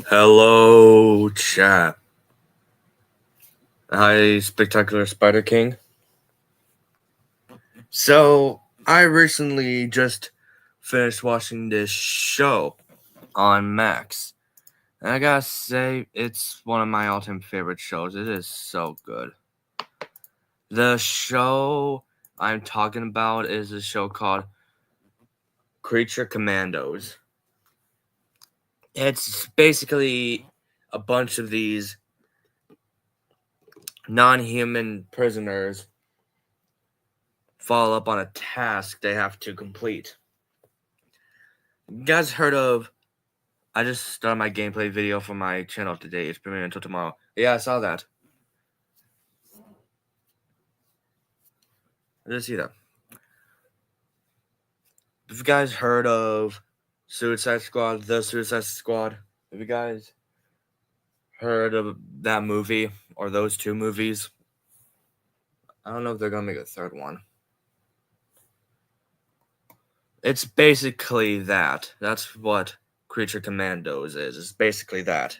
Hello, chat. Hi, Spectacular Spider King. So, I recently just finished watching this show on Max. And I gotta say, it's one of my all-time favorite shows. It is so good. The show I'm talking about is a show called Creature Commandos. It's basically a bunch of these non-human prisoners follow up on a task they have to complete. You guys heard of... I just started my gameplay video for my channel today. It's premiering until tomorrow. Yeah, I saw that. I did see that. Have you guys heard of Suicide Squad, The Suicide Squad? Have you guys heard of that movie or those two movies? I don't know if they're gonna make a third one. It's basically that. That's what Creature Commandos is. It's basically that.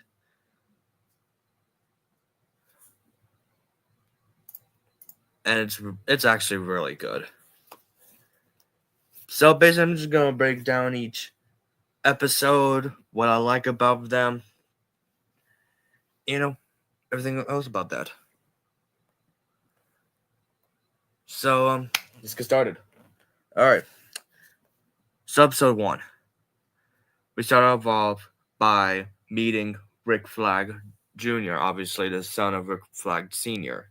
And it's actually really good. So basically, I'm just gonna break down each episode, what I like about them, everything else about that. So let's get started. All right. So episode 1, we start off by meeting Rick Flag Jr., obviously the son of Rick Flag Sr.,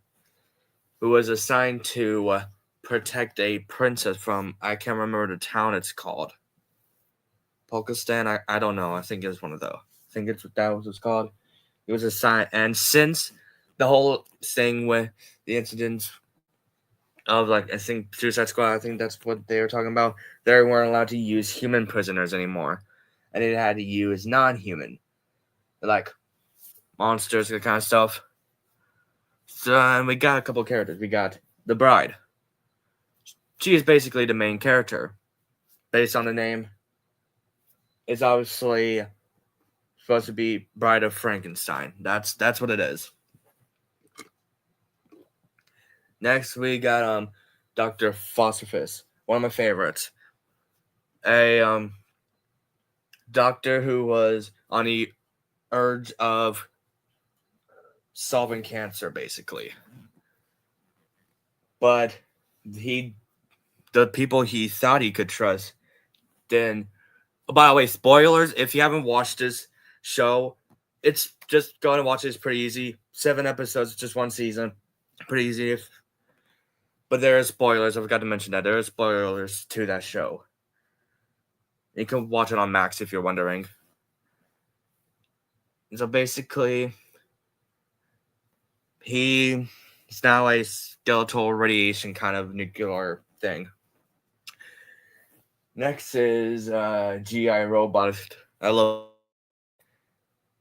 who was assigned to protect a princess from, I can't remember the town it's called. Pakistan? I don't know. I think it's one of those. I think that was what it's called. It was assigned, and since the whole thing with the incidents of, I think Suicide Squad, I think that's what they were talking about, they weren't allowed to use human prisoners anymore, and they had to use non-human, like monsters, that kind of stuff. So, and we got a couple characters. We got the bride. She is basically the main character, based on the name. It's obviously supposed to be Bride of Frankenstein. That's what it is. Next, we got Dr. Phosphorus, one of my favorites. A doctor who was on the urge of solving cancer, basically. But the people he thought he could trust didn't. By the way, spoilers, if you haven't watched this show, it's just go and watch it. It's pretty easy. 7 episodes, just 1 season. Pretty easy. But there are spoilers. I forgot to mention that. There are spoilers to that show. You can watch it on Max if you're wondering. So basically, he's now a skeletal radiation kind of nuclear thing. Next is GI Robot. I love.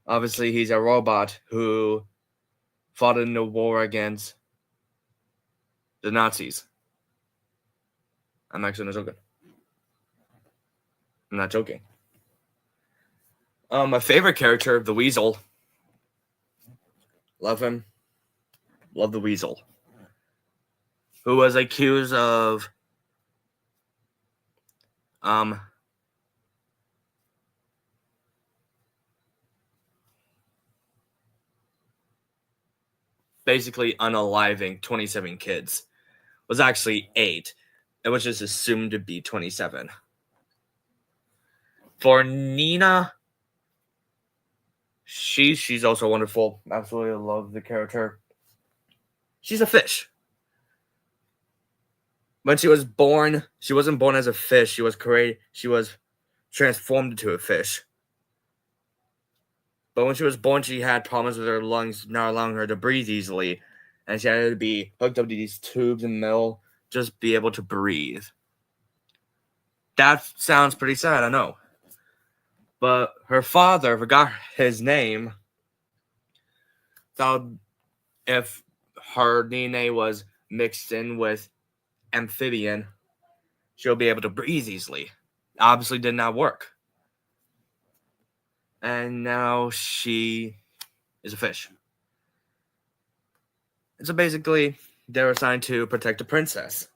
Obviously, he's a robot who fought in the war against the Nazis. I'm actually not joking. I'm not joking. My favorite character, the Weasel. Love him. Love the Weasel. Who was accused of basically unaliving 27 kids. Was actually 8. It was just assumed to be 27. For Nina, she's also wonderful. Absolutely love the character. She's a fish. When she was born, she wasn't born as a fish. She was transformed into a fish. But when she was born, she had problems with her lungs not allowing her to breathe easily. And she had to be hooked up to these tubes in the middle, just be able to breathe. That sounds pretty sad, I know. But her father, forgot his name, thought if her DNA was mixed in with amphibian, she'll be able to breathe easily. Obviously did not work. and now she is a fish. And so basically, they're assigned to protect a princess.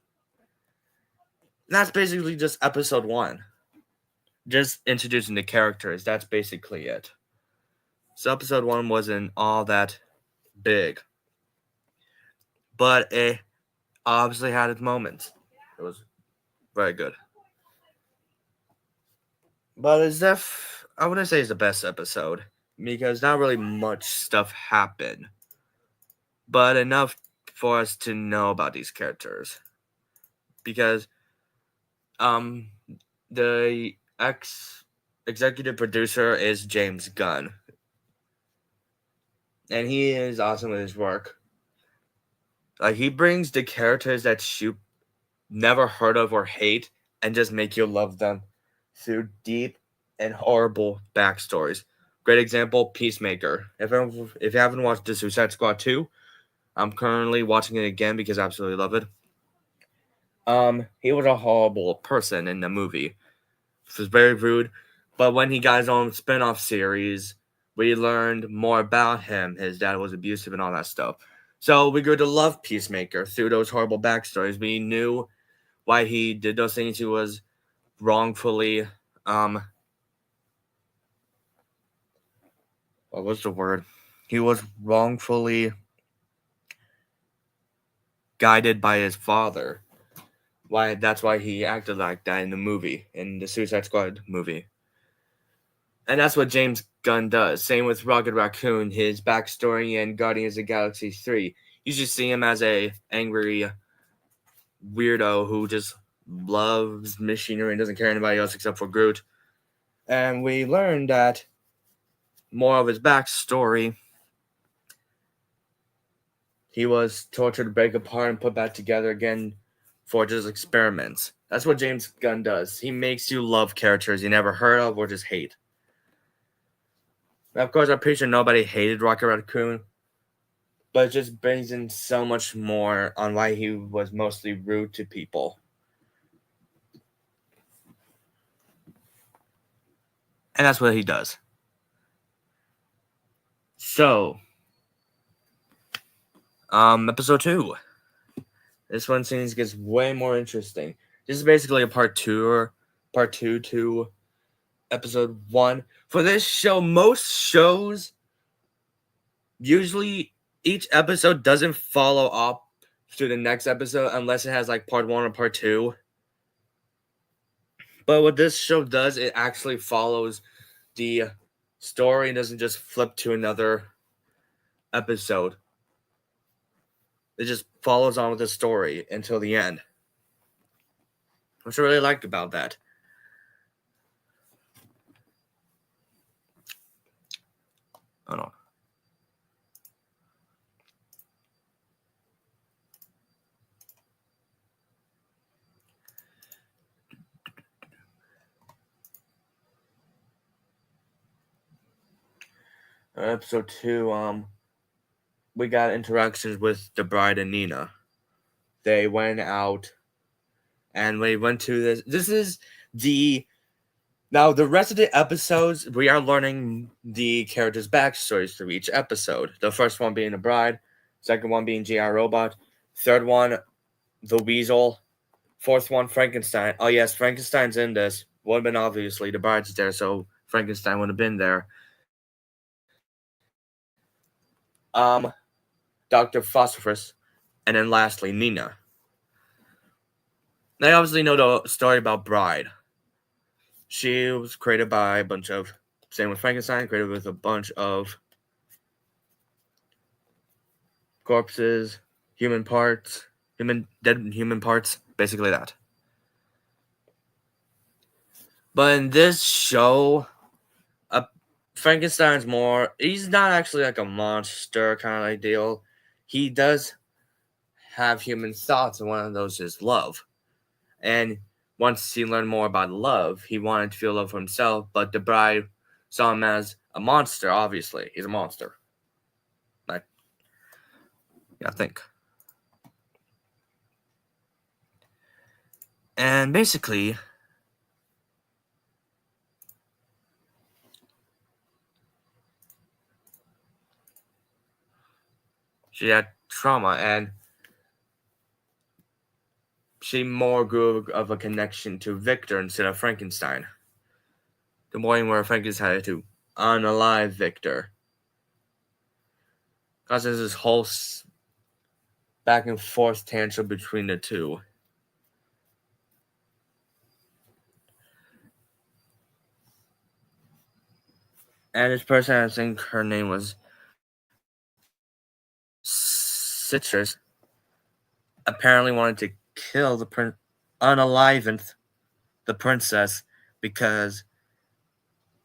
And that's basically just episode 1. Just introducing the characters. That's basically it. So episode 1 wasn't all that big, but it obviously had its moments. It was very good. But I wouldn't say it's the best episode because not really much stuff happened, but enough for us to know about these characters. Because the executive producer is James Gunn, and he is awesome with his work. Like, he brings the characters that you never heard of or hate and just make you love them through deep and horrible backstories. Great example, Peacemaker. If you haven't watched The Suicide Squad 2, I'm currently watching it again because I absolutely love it. He was a horrible person in the movie. He was very rude, but when he got his own spin-off series, we learned more about him. His dad was abusive and all that stuff. So we grew to love Peacemaker through those horrible backstories. We knew why he did those things. He was wrongfully, what was the word? He was wrongfully guided by his father. That's why he acted like that in the movie, in the Suicide Squad movie. And that's what James Gunn does. Same with Rocket Raccoon, his backstory in Guardians of the Galaxy 3. You just see him as a angry weirdo who just loves machinery and doesn't care anybody else except for Groot. And we learned that more of his backstory. He was tortured to break apart and put back together again for just experiments. That's what James Gunn does. He makes you love characters you never heard of or just hate. Of course, I'm pretty sure nobody hated Rocket Raccoon, but it just brings in so much more on why he was mostly rude to people. And that's what he does. So, episode 2. This one seems gets way more interesting. This is basically a part 2 to episode 1. For this show, most shows, usually each episode doesn't follow up to the next episode unless it has like part 1 or part 2. But what this show does, it actually follows the story and doesn't just flip to another episode. It just follows on with the story until the end, which I really like about that. Hold on. Episode 2, we got interactions with the bride and Nina. They went out and we went to this. This is now the rest of the episodes, we are learning the characters' backstories through each episode. The first one being the bride, second one being GI Robot, third one, the Weasel, fourth one, Frankenstein. Oh yes, Frankenstein's in this. Would have been obviously the bride's there, so Frankenstein would have been there. Dr. Phosphorus, and then lastly, Nina. They obviously know the story about Bride. She was created by a bunch of, same with Frankenstein, created with a bunch of corpses, human parts, dead human parts, basically that. But in this show, Frankenstein's he's not actually like a monster kind of like deal. He does have human thoughts, and one of those is love. And once he learned more about love, he wanted to feel love for himself, but the bride saw him as a monster, obviously. He's a monster. I think. And basically, she had trauma, and she more grew of a connection to Victor instead of Frankenstein. The point where Frankenstein had to unalive Victor. Because there's this whole back and forth tantrum between the two. And this person, I think her name was Citrus, apparently wanted to kill the unalive the princess because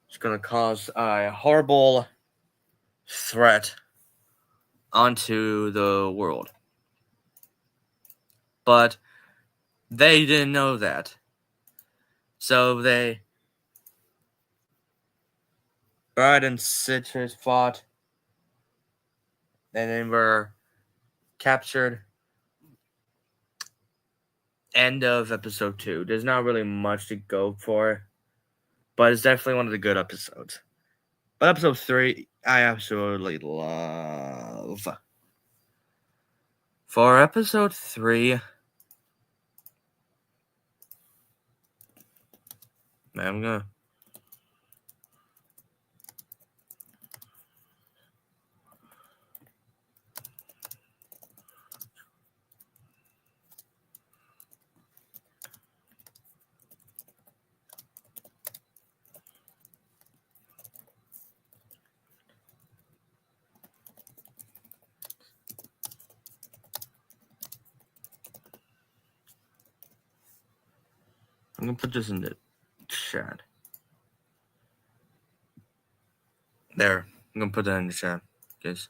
she's going to cause a horrible threat onto the world. But they didn't know that. So Brad and Citrus fought, and then were captured. End of episode 2. There's not really much to go for, but it's definitely one of the good episodes. But episode 3, I absolutely love. For episode 3, I'm gonna put this in the chat. There. I'm gonna put that in the chat. Because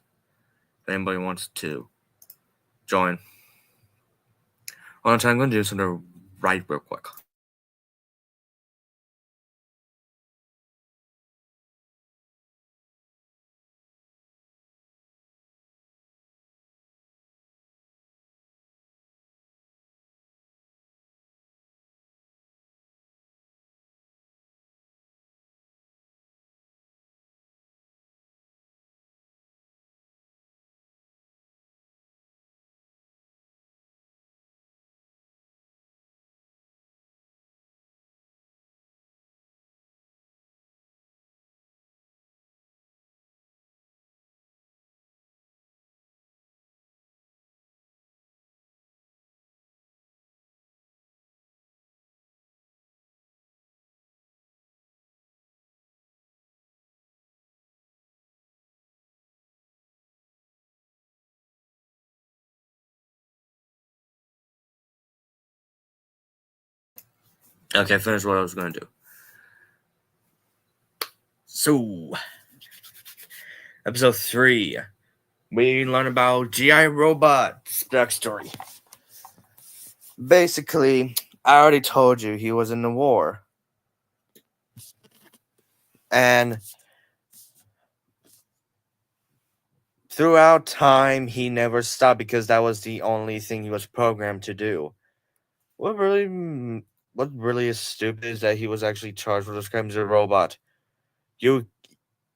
if anybody wants to join. I'm gonna do something right real quick. Okay, finish what I was gonna do. So, episode 3, we learn about G.I. Robot's backstory. Basically, I already told you he was in the war. And throughout time, he never stopped because that was the only thing he was programmed to do. What really is stupid is that he was actually charged with those crimes as a robot.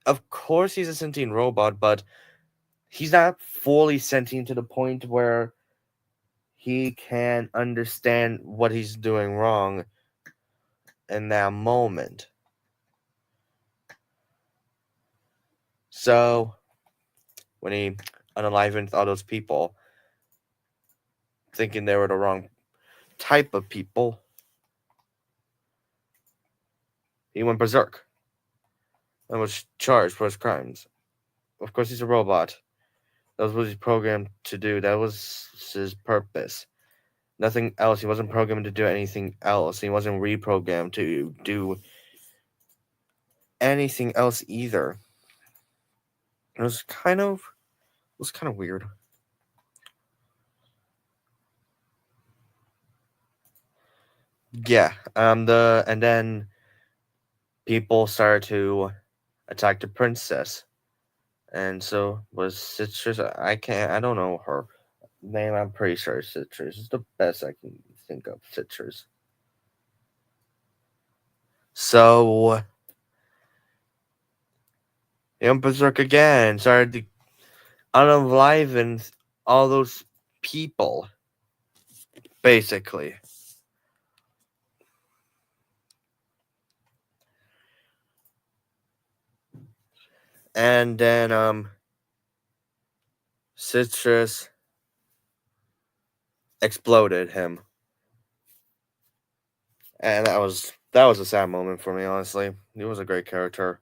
Of course he's a sentient robot, but he's not fully sentient to the point where he can understand what he's doing wrong in that moment. So, when he unalivened all those people, thinking they were the wrong type of people, he went berserk and was charged for his crimes. Of course, he's a robot. That was what he's programmed to do. That was his purpose. Nothing else. He wasn't programmed to do anything else. He wasn't reprogrammed to do anything else either. It was kind of weird. Yeah. And then people started to attack the princess. And so was Citrus. I don't know her name. I'm pretty sure it's Citrus. It's the best I can think of. Citrus. So Berserk again started to unaliven all those people, basically. And then Citrus exploded him. And that was a sad moment for me, honestly. He was a great character.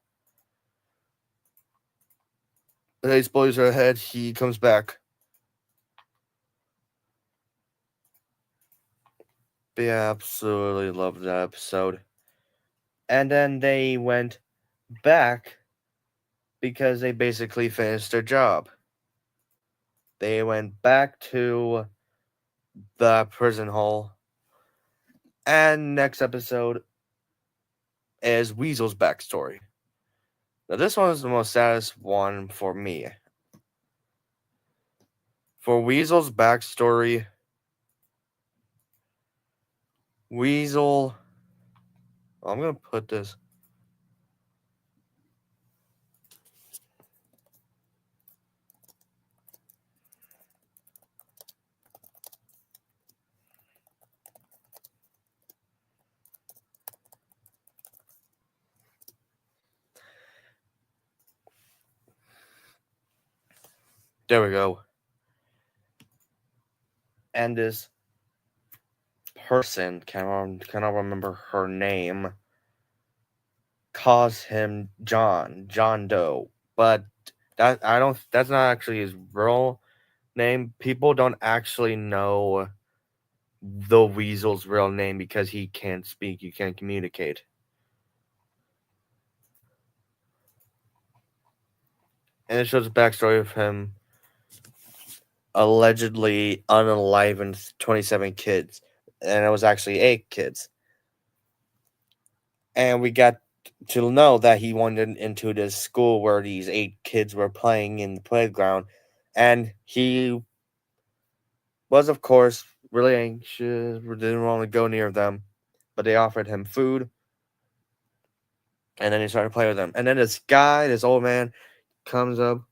And he explodes her head, he comes back. But yeah, absolutely loved that episode. And then they went back because they basically finished their job. They went back to the prison hole. And next episode is Weasel's backstory. Now, this one is the most saddest one for me. For Weasel's backstory, Weasel. I'm going to put this. There we go. And this person, cannot remember her name, calls him John Doe. But that's not actually his real name. People don't actually know the Weasel's real name because he can't speak, he can't communicate. And it shows the backstory of him allegedly unalivened 27 kids. And it was actually 8 kids. And we got to know that he wandered into this school where these 8 kids were playing in the playground. And he was, of course, really anxious, didn't want to go near them. But they offered him food. And then he started playing with them. And then this old man, comes up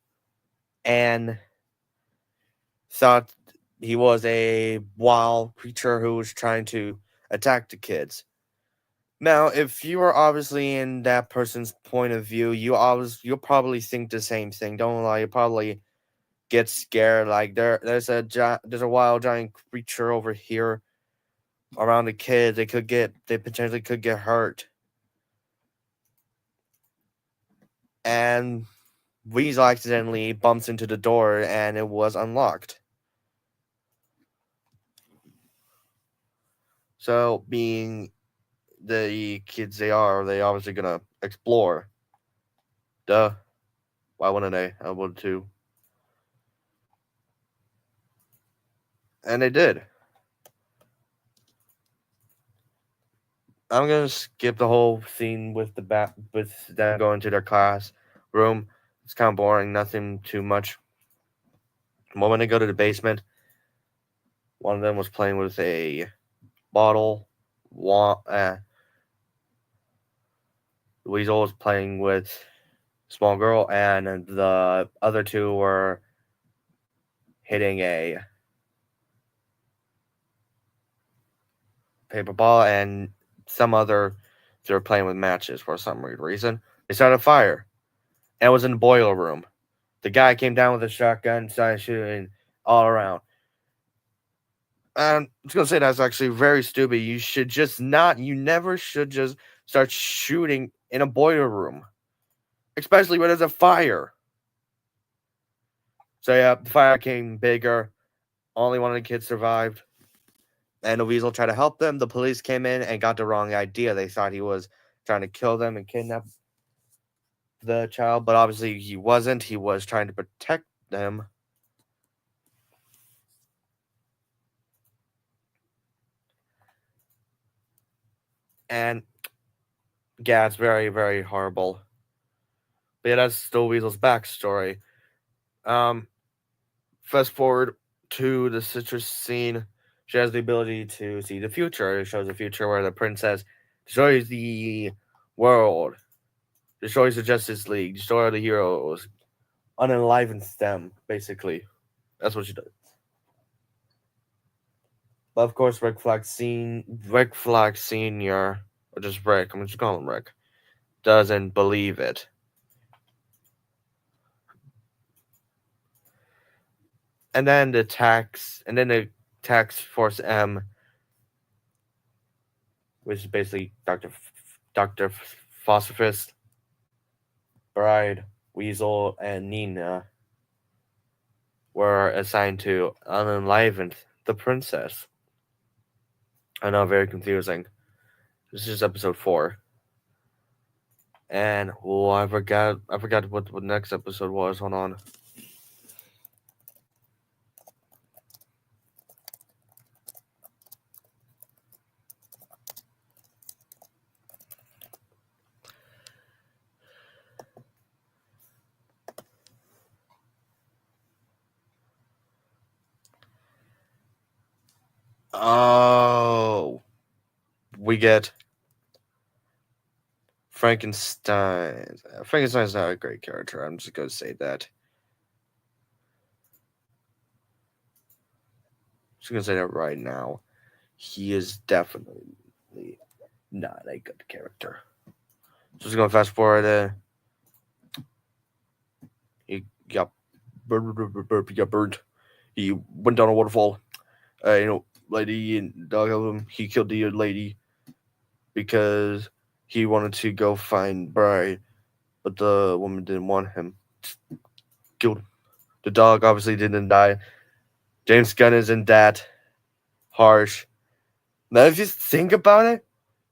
and thought he was a wild creature who was trying to attack the kids. Now, if you are obviously in that person's point of view, you'll probably think the same thing. Don't lie, you probably get scared. Like there's a wild giant creature over here around the kids. They potentially could get hurt. And Weasel accidentally bumps into the door, and it was unlocked. So, being the kids they obviously gonna explore. Duh. Why wouldn't they? I would too. And they did. I'm gonna skip the whole scene with with them going to their class room. It's kind of boring. Nothing too much. When they go to the basement, one of them was playing with a bottle. Weasel was playing with a small girl, and the other two were hitting a paper ball, and they were playing with matches for some weird reason. They started a fire, and it was in the boiler room. The guy came down with a shotgun and started shooting all around. And I was gonna say that's actually very stupid. You never should just start shooting in a boiler room, especially when there's a fire. So yeah, the fire became bigger. Only one of the kids survived. And the Weasel tried to help them. The police came in and got the wrong idea. They thought he was trying to kill them and kidnap the child, but obviously he wasn't. He was trying to protect them. And yeah, it's very, very horrible. But yeah, that's still Weasel's backstory. Fast forward to the citrus scene. She has the ability to see the future. It shows a future where the princess destroys the world, destroys the Justice League, destroys the heroes, unenlivens them, basically. That's what she does. But of course, Rick Flag Senior, or just Rick, I'm just calling him Rick, doesn't believe it. And then the tax force M, which is basically Dr. Phosphorus, Bride, Weasel, and Nina, were assigned to unenliven the princess. I know, very confusing. This is episode 4. And I forgot what the next episode was. Hold on. Oh, we get Frankenstein. Frankenstein's not a great character. I'm just gonna say that. Just gonna say that right now. He is definitely not a good character. Just gonna fast forward. He got burned. He went down a waterfall. Lady and dog of him. He killed the lady because he wanted to go find Bride, but the woman didn't want him. Killed him. The dog obviously didn't die. James Gunn isn't that harsh. Now, if you think about it,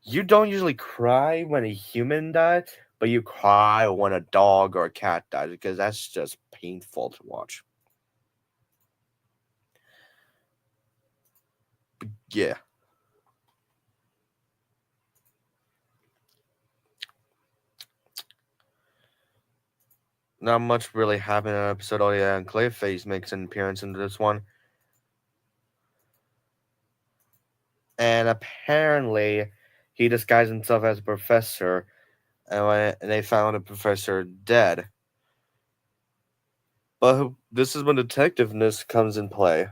you don't usually cry when a human dies, but you cry when a dog or a cat dies because that's just painful to watch. But yeah. Not much really happened in an episode. Oh yeah, and Clayface makes an appearance into this one. And apparently, he disguised himself as a professor, and they found the professor dead. But this is when detectiveness comes in play.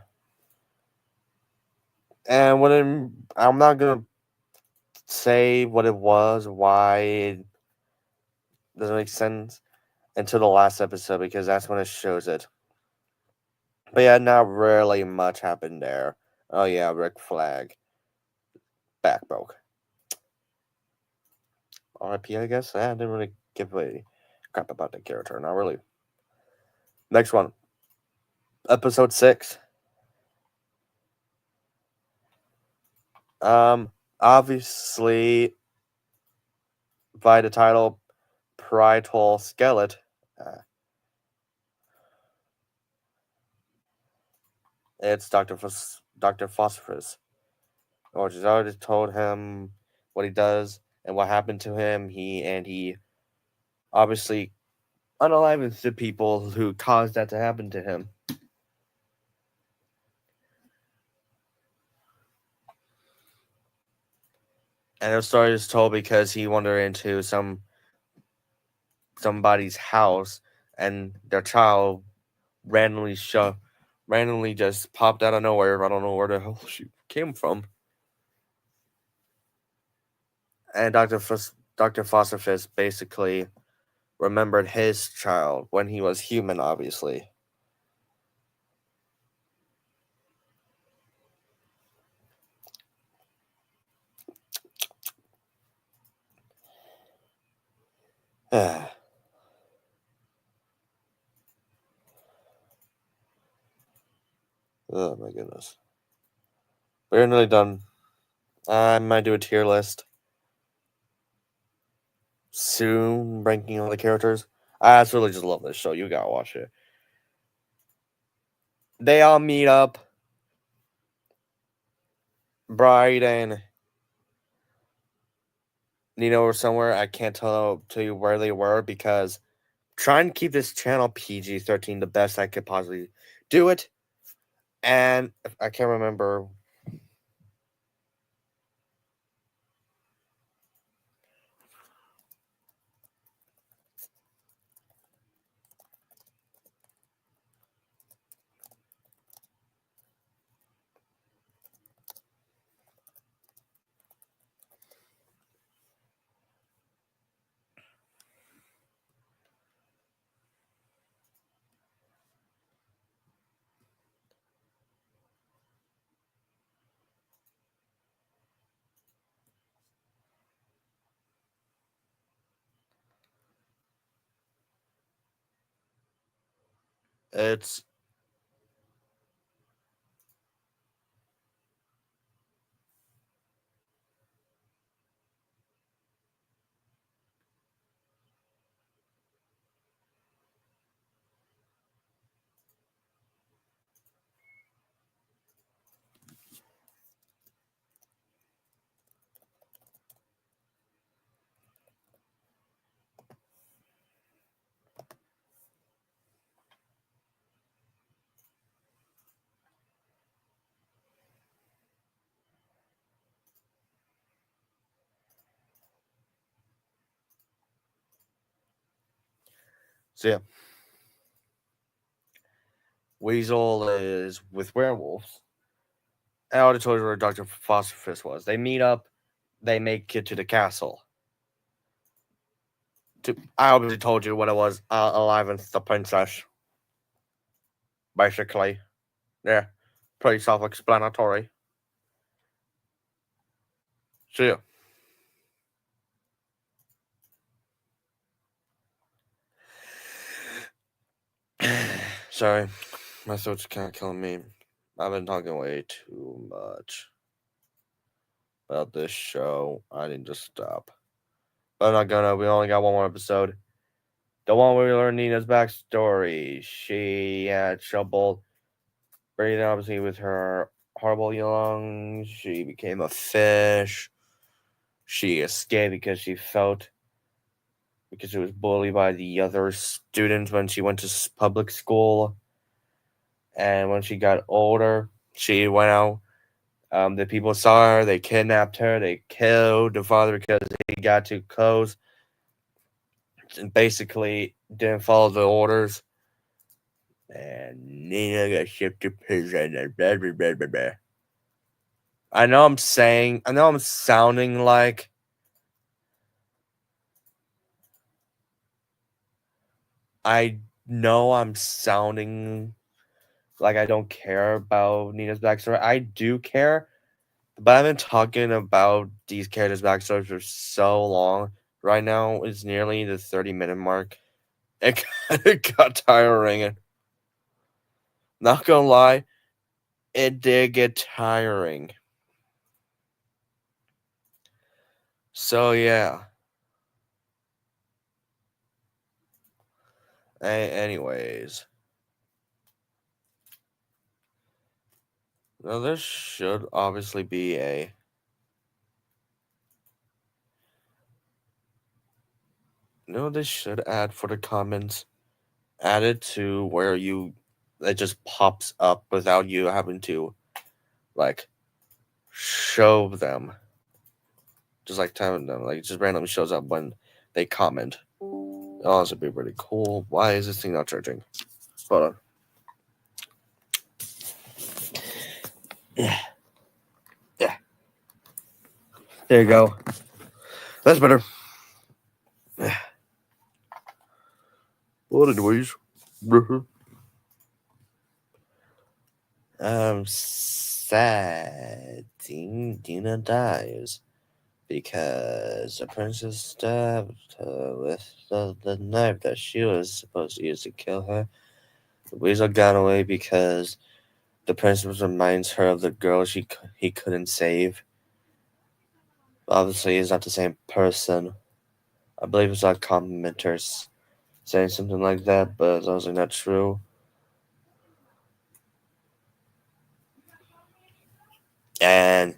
And I'm not gonna say what it was, why it doesn't make sense until the last episode because that's when it shows it. But yeah, not really much happened there. Oh yeah, Rick Flag. Back broke. RIP, I guess. I didn't really give a crap about that character. Not really. Next one. Episode 6. Obviously, by the title, Parietal Skeleton. It's Dr. Phosphorus. Or she's already told him what he does and what happened to him. He obviously unalivens the people who caused that to happen to him. And the story is told because he wandered into somebody's house and their child randomly just popped out of nowhere. I don't know where the hell she came from. And Dr. Phosphorus basically remembered his child when he was human, obviously. Oh my goodness. We're nearly done. I might do a tier list soon, ranking all the characters. I absolutely just love this show. You gotta watch it. They all meet up. Bride and Nina were somewhere. I can't tell you where they were because I'm trying to keep this channel PG-13 the best I could possibly do it. And I can't remember. It's so yeah. Weasel is with werewolves. I already told you where Dr. Phosphorus was. They meet up, they make it to the castle. I already told you what it was. Alive and the princess. Basically. Yeah. Pretty self explanatory. So yeah. Sorry. My throat's kind of killing me. I've been talking way too much about this show. I need to stop. But I'm not gonna. We only got one more episode. The one where we learn Nina's backstory. She had trouble breathing, obviously, with her horrible lungs. She became a fish. She escaped because she was bullied by the other students when she went to public school. And when she got older, she went out. The people saw her. They kidnapped her. They killed the father because he got too close and basically didn't follow the orders. And Nina got shipped to prison and blah, blah, blah, blah, blah. I know I'm sounding like I know I'm sounding like I don't care about Nina's backstory. I do care, but I've been talking about these characters' backstories for so long. Right now, it's nearly the 30-minute mark. It got tiring. Not gonna lie, it did get tiring. So yeah. Anyways. Now there should obviously be a they should add for the comments. Add it to where it just pops up without you having to like show them. Just like telling them. Like it just randomly shows up when they comment. Oh, this would be really cool. Why is this thing not charging? Hold on. Yeah. Yeah. There you go. That's better. What anyways. I'm sad Dina dies because the princess stabbed her with the knife that she was supposed to use to kill her. The weasel got away because the princess reminds her of the girl he couldn't save. Obviously, he's not the same person. I believe it's not commenters saying something like that, but it's also not true. And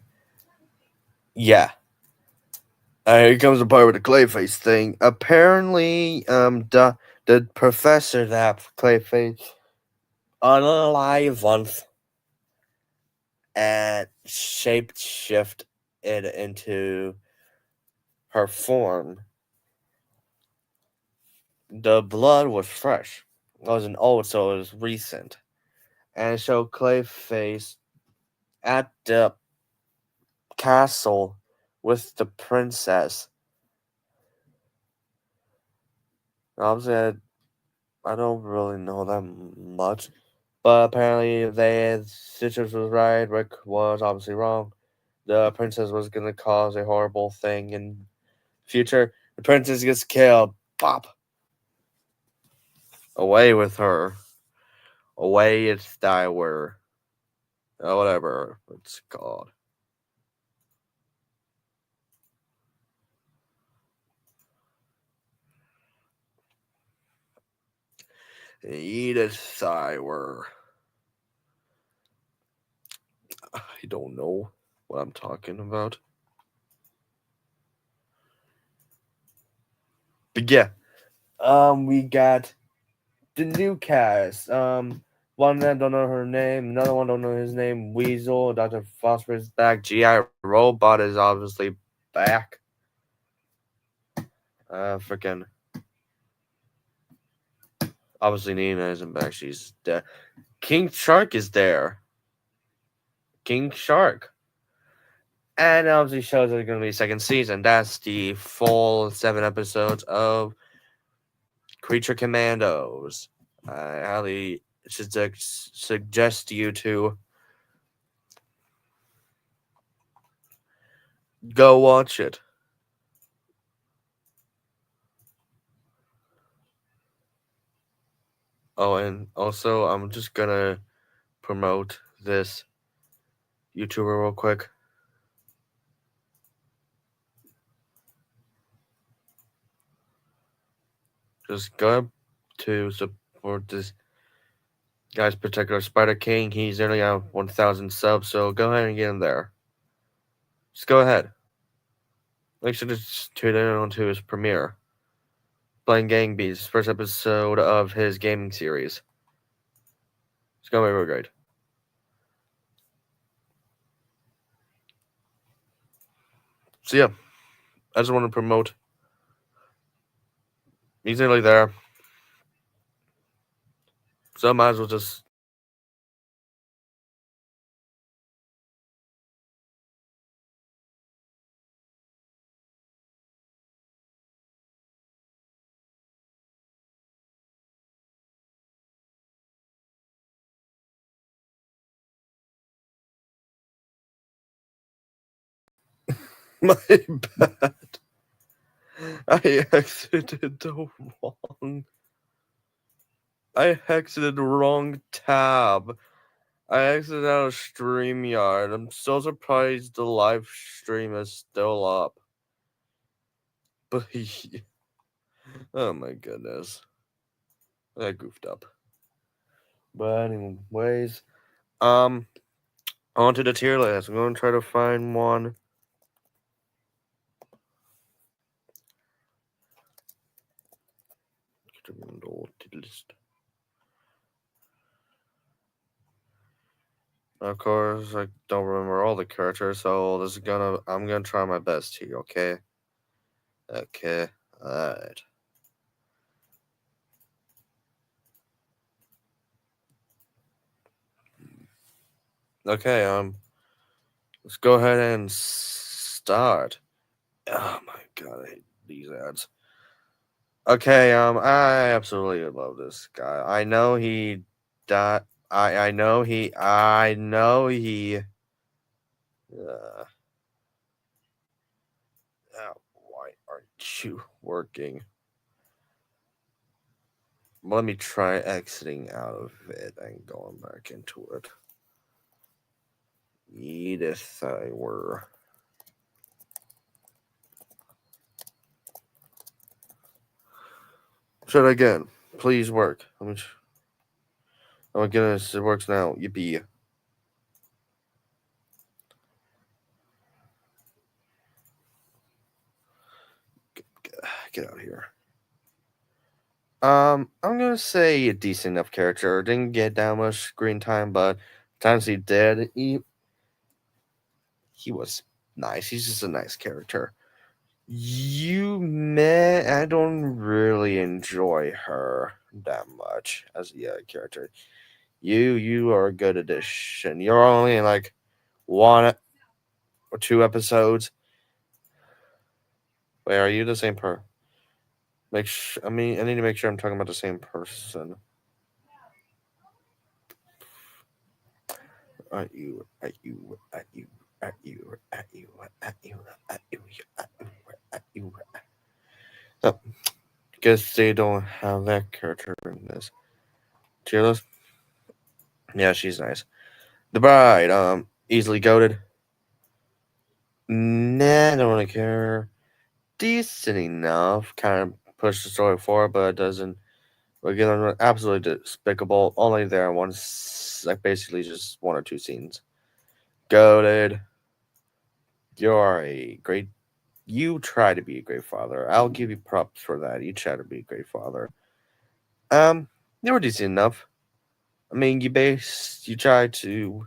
yeah. Here comes the part with the Clayface thing. Apparently, the professor that Clayface unalive and shapeshift it into her form. The blood was fresh. It wasn't old, so it was recent. And so Clayface at the castle with the princess. Obviously, I don't really know that much. But apparently, Citrus was right. Rick was obviously wrong. The princess was going to cause a horrible thing in future. The princess gets killed. Pop. Away with her. Away it's die were. Whatever it's called. Edith Cywer. I don't know what I'm talking about. But yeah. We got the new cast. One man don't know her name, another one don't know his name. Weasel, Dr. Phosphorus back. GI Robot is obviously back. Freaking. Obviously Nina isn't back, she's dead. King Shark is there. King Shark. And it obviously shows there's going to be a second season. That's the full 7 episodes of Creature Commandos. I highly suggest you to go watch it. Oh, and also, I'm just going to promote this YouTuber real quick. Just go to support this guy's particular Spider King. He's nearly at 1,000 subs, so go ahead and get him there. Just go ahead. Make sure to tune in to his premiere. Playing Gang Beasts, first episode of his gaming series. It's going to be really great. So yeah, I just want to promote. He's nearly there. So I might as well just my bad. I exited the wrong tab. I exited out of StreamYard. I'm so surprised the live stream is still up. But oh my goodness. I goofed up. But anyways, on to the tier list. I'm going to try to find one. Of course, I don't remember all the characters, so I'm gonna try my best here, okay? Okay, alright. Okay, let's go ahead and start. Oh my god, I hate these ads. Okay, I absolutely love this guy. I know he died. I know he. Why aren't you working? Let me try exiting out of it and going back into it. Edith, I were. Try it again. Please work. Oh my goodness, it works now. Yippee. Get out of here. I'm gonna say a decent enough character. Didn't get that much screen time, but times he did, he was nice. He's just a nice character. I don't really enjoy her that much as a character. You are a good addition. You're only in like 1 or 2 episodes. Wait, are you the same person? I need to make sure I'm talking about the same person. Are you? Oh, guess they don't have that character in this tier list. Yeah, she's nice. The Bride, easily goaded. Nah, I don't really care. Decent enough. Kind of push the story forward, but it doesn't. Again, absolutely despicable. Only there once, like basically just one or two scenes. Goaded. You're a great. You try to be a great father. I'll give you props for that. You try to be a great father. You were decent enough. I mean, you try to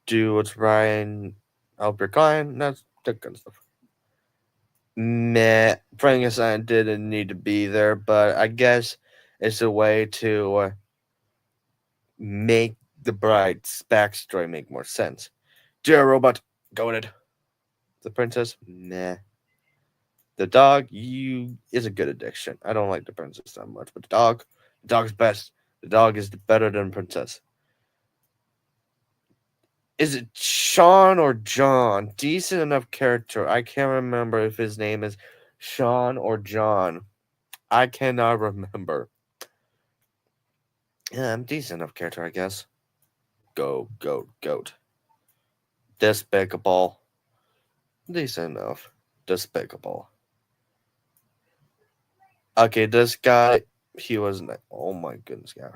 do what's right and help your client. That's that kind of stuff. Meh. Frankenstein didn't need to be there, but I guess it's a way to make the bride's backstory make more sense. Dear robot, goaded. The princess, nah. The dog, you is a good addiction. I don't like the princess that much, but the dog's best. The dog is better than princess. Is it Sean or John? Decent enough character. I can't remember if his name is Sean or John. I cannot remember. Yeah, I'm decent enough character, I guess. Goat. Despicable. Decent enough. Despicable. Okay, this guy, he was like, oh my goodness, guy.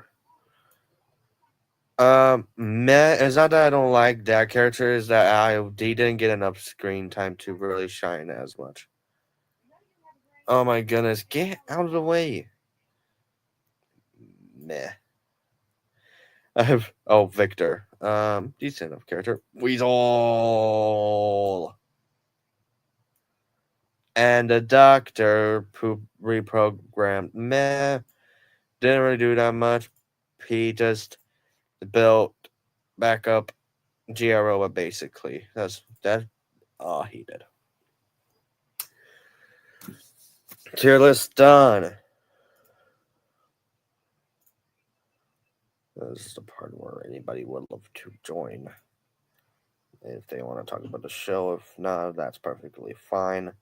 Man, it's not that I don't like that character, is that he didn't get enough screen time to really shine as much. Oh my goodness, get out of the way. Meh. Victor. Decent enough character. Weasel. And the doctor who reprogrammed. Meh. Didn't really do that much. He just built back up GRO basically. That all he did. Tier list done. This is the part where anybody would love to join. If they want to talk about the show. If not, that's perfectly fine.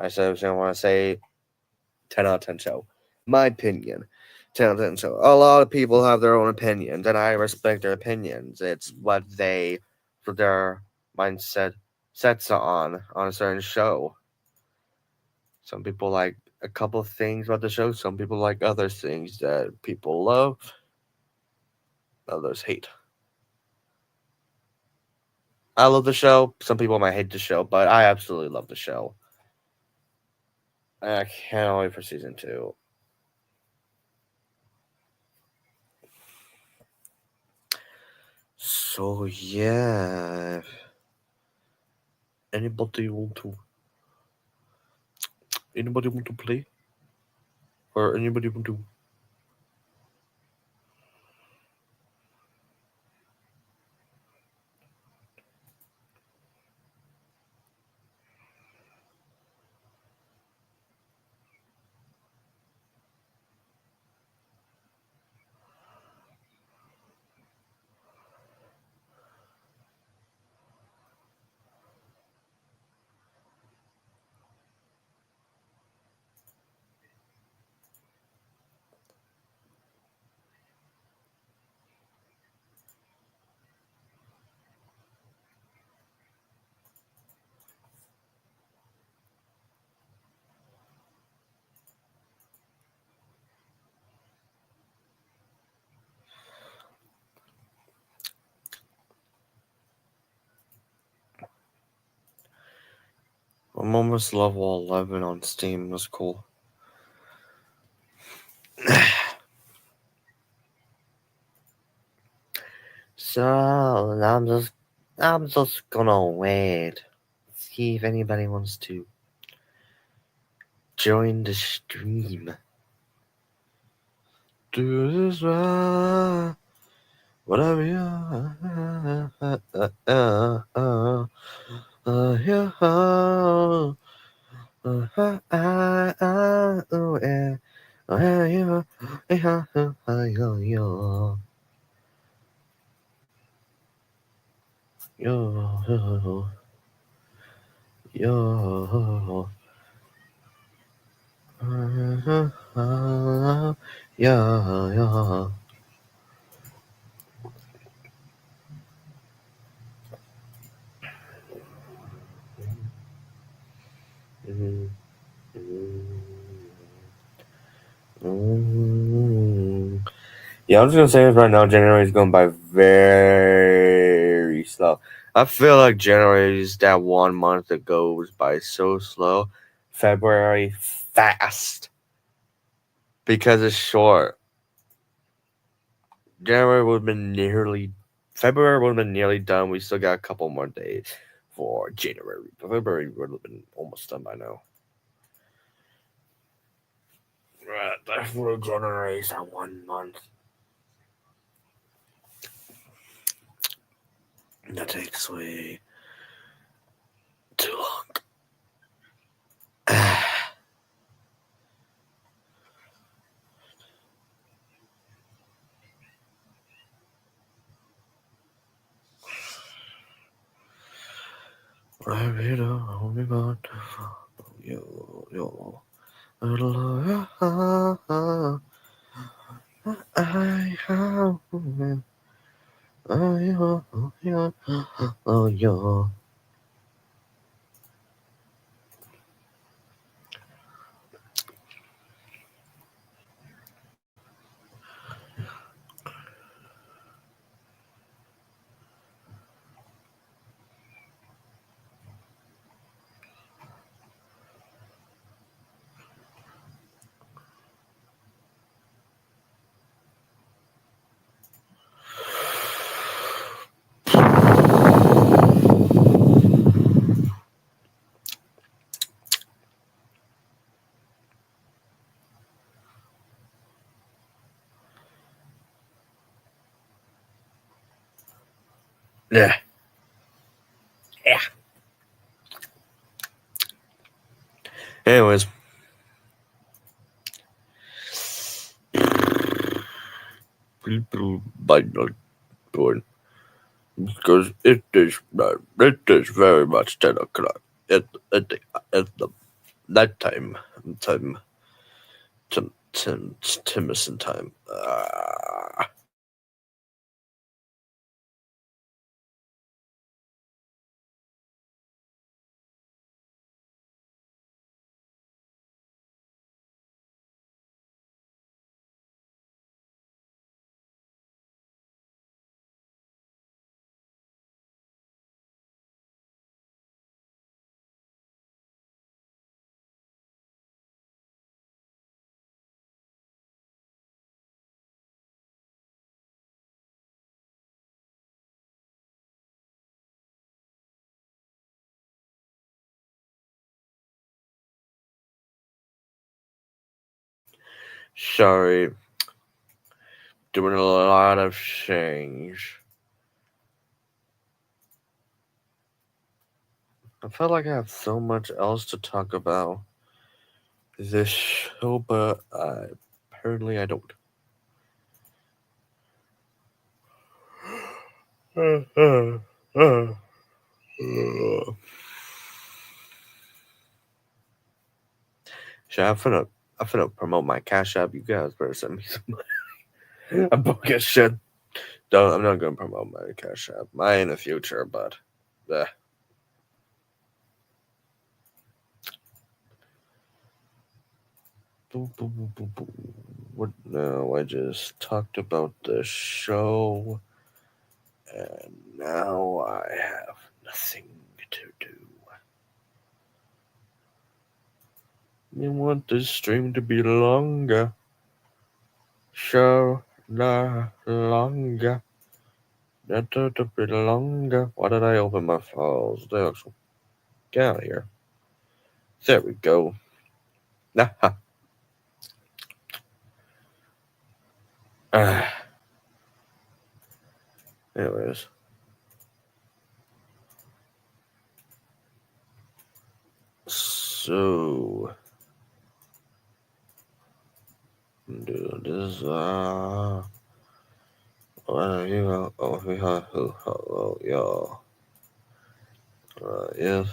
I said I want to say 10 out of 10 show. My opinion. 10 out of 10 show. A lot of people have their own opinions, and I respect their opinions. It's what for their mindset sets on a certain show. Some people like a couple of things about the show. Some people like other things that people love. Others hate. I love the show. Some people might hate the show, but I absolutely love the show. I can't wait for season 2. So yeah, anybody want to play, or anybody want to? I'm almost level 11 on Steam. That's cool. So I'm just gonna wait. See if anybody wants to join the stream. Do this right. Whatever you Yeah, I'm just gonna say this right now. January is going by very slow. I feel like January is that one month that goes by so slow. February fast because it's short. January would have been nearly. February would have been nearly done. We still got a couple more days for January. February would have been almost done by now. Right, definitely January is that 1 month. That takes way too long. I made a homie man. Yo. Yo. Yeah. Anyways. People might not join because it is very much 10 o'clock at the nighttime time. Timison time. Sorry. Doing a lot of change. I felt like I have so much else to talk about this show, but apparently I don't. Shit, I'm finna promote my Cash App. You guys better send me some money. I'm bogus shit. I'm not gonna promote my Cash App. Mine in the future, but What now? I just talked about the show, and now I have nothing to do. You want this stream to be longer? Show longer. That to be longer. Why did I open my files? Get out of here. There we go. Nah. Anyways. So do this hello y'all. Yes,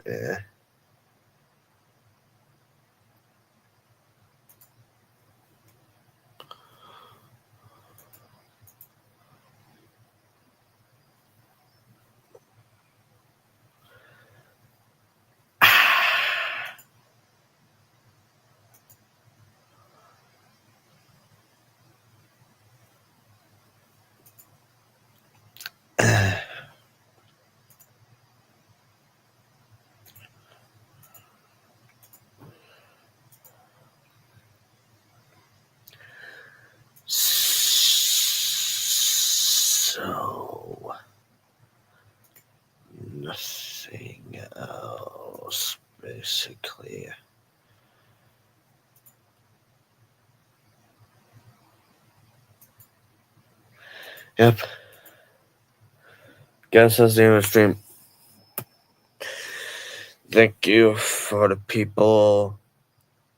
yeah. So, nothing else, basically. Yep. Guess that's the end of the stream. Thank you for the people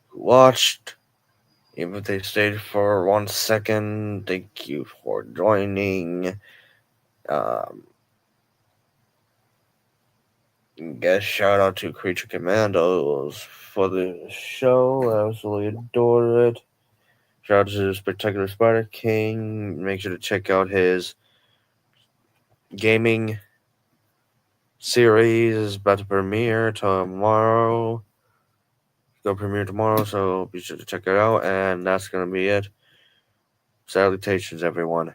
who watched. Even if they stayed for 1 second, thank you for joining. Guess shout out to Creature Commandos for the show. I absolutely adore it. Shout out to Spectacular Spider King. Make sure to check out his gaming series. Is about to premiere tomorrow. Go premiere tomorrow, so be sure to check it out. And that's gonna be it. Salutations, everyone.